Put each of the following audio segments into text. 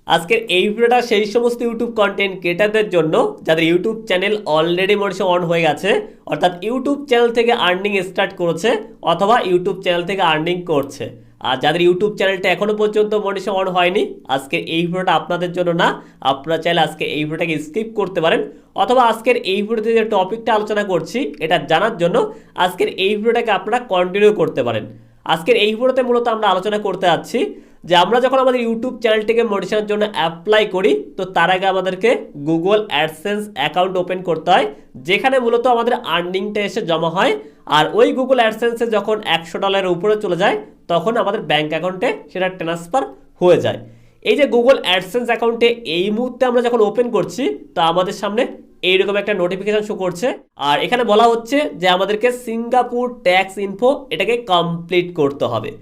আজকের এই ভিডিওটা সেই সমস্ত ইউটিউব কন্টেন্ট ক্রিয়েটারদের জন্য যাদের YouTube channel already monitor on হয়ে গেছে, অর্থাৎ ইউটিউব চ্যানেল থেকে আর্নিং স্টার্ট করেছে অথবা ইউটিউব চ্যানেল থেকে আর্নিং করছে। আর যাদের ইউটিউব চ্যানেলটা এখনো পর্যন্ত মনিটর অন হয়নি, আজকের এই ভিডিওটা আপনাদের জন্য না। আপনারা চাইলে আজকে এই ভিডিওটাকে স্কিপ করতে পারেন, অথবা আজকের এই ভিডিওতে যে টপিকটা আলোচনা করছি এটা জানার জন্য আজকের এই ভিডিওটাকে আপনারা কন্টিনিউ করতে পারেন। আজকের এই ভিডিওতে মূলত আমরা আলোচনা করতে যাচ্ছি যে আমরা যখন আমাদের ইউটিউব চ্যানেলটিকে মনিটরের জন্য অ্যাপ্লাই করি, তো তার আগে আমাদেরকে গুগল অ্যাডসেন্স অ্যাকাউন্ট ওপেন করতে হয়, যেখানে মূলত আমাদের আর্নিংটা এসে জমা হয়। আর ওই গুগল অ্যাডসেন্সে যখন $100 উপরে চলে যায়, তখন আমাদের ব্যাঙ্ক অ্যাকাউন্টে সেটা ট্রান্সফার হয়ে যায়। এই যে গুগল অ্যাডসেন্স অ্যাকাউন্টে এই মুহূর্তে আমরা যখন ওপেন করছি, তো আমাদের সামনে এইরকম একটা নোটিফিকেশন শো করছে, আর এখানে বলা হচ্ছে যে আমাদেরকে সিঙ্গাপুর ট্যাক্স ইনফো এটাকে কমপ্লিট করতে হবে।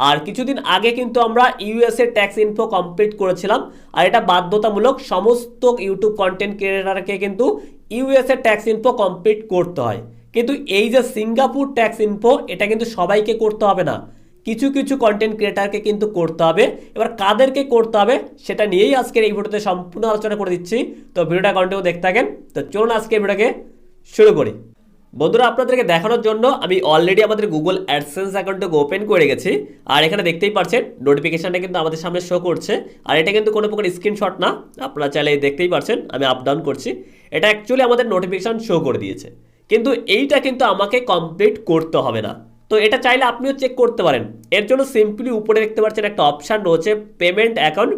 আর কিছুদিন আগে কিন্তু আমরা ইউএসএ ট্যাক্স ইনফো কমপ্লিট করেছিলাম, আর এটা বাধ্যতামূলক সমস্ত ইউটিউব কন্টেন্ট ক্রিয়েটারকে কিন্তু ইউএসএ ট্যাক্স ইনফো কমপ্লিট করতে হয়। কিন্তু এই যে সিঙ্গাপুর ট্যাক্স ইনফো এটা কিন্তু সবাইকে করতে হবে না, কিছু কিছু কন্টেন্ট ক্রিয়েটারকে কিন্তু করতে হবে। এবার কাদেরকে করতে হবে সেটা নিয়েই আজকের এই ভিডিওতে সম্পূর্ণ আলোচনা করে দিচ্ছি। তো ভিডিওটা কন্টিনিউ দেখতে থাকেন। তো চলুন আজকে ভিডিওটাকে শুরু করি। বন্ধুরা, আপনাদেরকে দেখানোর জন্য আমি অলরেডি আমাদের গুগল অ্যাডসেন্স অ্যাকাউন্টটাকে ওপেন করে গেছি, আর এখানে দেখতেই পাচ্ছেন নোটিফিকেশনটা কিন্তু আমাদের সামনে শো করছে। আর এটা কিন্তু কোনো প্রকার স্ক্রিনশট না, আপনারা চাইলে দেখতেই পাচ্ছেন আমি আপ ডাউন করছি। এটা অ্যাকচুয়ালি আমাদের নোটিফিকেশন শো করে দিয়েছে, কিন্তু এইটা কিন্তু আমাকে কমপ্লিট করতে হবে না। তো এটা চাইলে আপনিও চেক করতে পারেন। এর জন্য সিম্পলি উপরে দেখতে পাচ্ছেন একটা অপশান রয়েছে পেমেন্ট অ্যাকাউন্ট,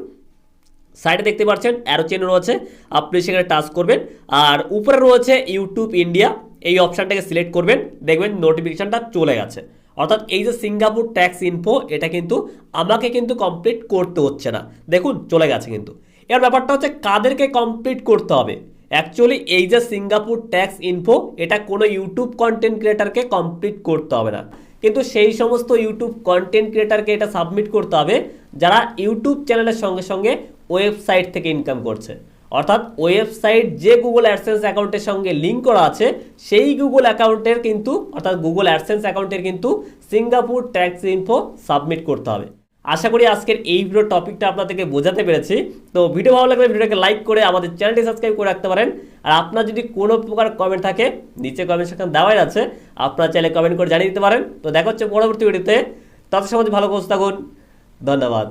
সাইডে দেখতে পাচ্ছেন অ্যারো চেন রয়েছে, আপনি সেখানে টাচ করবেন। আর উপরে রয়েছে ইউটিউব ইন্ডিয়া, এই অপশানটাকে সিলেক্ট করবেন, দেখবেন নোটিফিকেশানটা চলে গেছে। অর্থাৎ এই যে সিঙ্গাপুর ট্যাক্স ইনফো এটা কিন্তু আমাকে কিন্তু কমপ্লিট করতে হচ্ছে না, দেখুন চলে গেছে। কিন্তু এর ব্যাপারটা হচ্ছে কাদেরকে কমপ্লিট করতে হবে। অ্যাকচুয়ালি এই যে সিঙ্গাপুর ট্যাক্স ইনফো এটা কোনো ইউটিউব কন্টেন্ট ক্রিয়েটারকে কমপ্লিট করতে হবে না, কিন্তু সেই সমস্ত ইউটিউব কন্টেন্ট ক্রিয়েটারকে এটা সাবমিট করতে হবে যারা ইউটিউব চ্যানেলের সঙ্গে সঙ্গে ওয়েবসাইট থেকে ইনকাম করছে। অর্থাৎ ওয়েবসাইট যে গুগল অ্যাডসেন্স অ্যাকাউন্টের সঙ্গে লিঙ্ক করা আছে, সেই গুগল অ্যাকাউন্টের কিন্তু অর্থাৎ গুগল অ্যাডসেন্স অ্যাকাউন্টের কিন্তু সিঙ্গাপুর ট্যাক্স ইনফো সাবমিট করতে হবে। আশা করি আজকের এই ভিডিও টপিকটা আপনাদেরকে বোঝাতে পেরেছি। তো ভিডিও ভালো লাগলে ভিডিওটাকে লাইক করে আমাদের চ্যানেলটি সাবস্ক্রাইব করে রাখতে পারেন। আর আপনার যদি কোনো প্রকার কমেন্ট থাকে নিচে কমেন্ট সেকশন দেওয়াই আছে, আপনারা চাইলে কমেন্ট করে জানিয়ে দিতে পারেন। তো দেখা হচ্ছে পরবর্তী ভিডিওতে, তাদের সমাজে ভালো থাকুন। ধন্যবাদ।